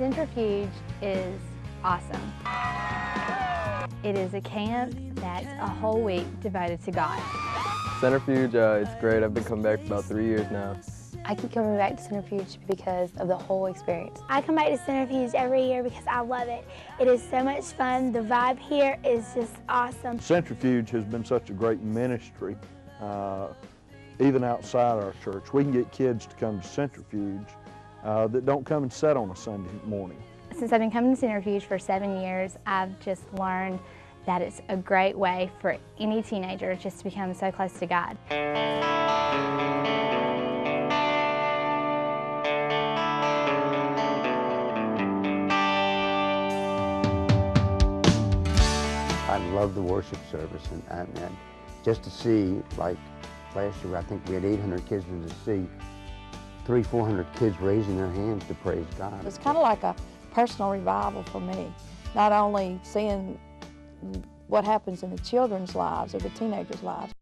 Centrifuge is awesome. It is a camp that's a whole week devoted to God. Centrifuge, it's great. I've been coming back for about 3 years now. I keep coming back to Centrifuge because of the whole experience. I come back to Centrifuge every year because I love it. It is so much fun. The vibe here is just awesome. Centrifuge has been such a great ministry, even outside our church. We can get kids to come to Centrifuge that don't come and sit on a Sunday morning. Since I've been coming to Centrifuge for 7 years, I've just learned that it's a great way for any teenager just to become so close to God. I love the worship service, and just to see, like last year, I think we had 800 kids, and to see 300-400 kids raising their hands to praise God. It's kind of like a personal revival for me, not only seeing what happens in the children's lives or the teenagers' lives,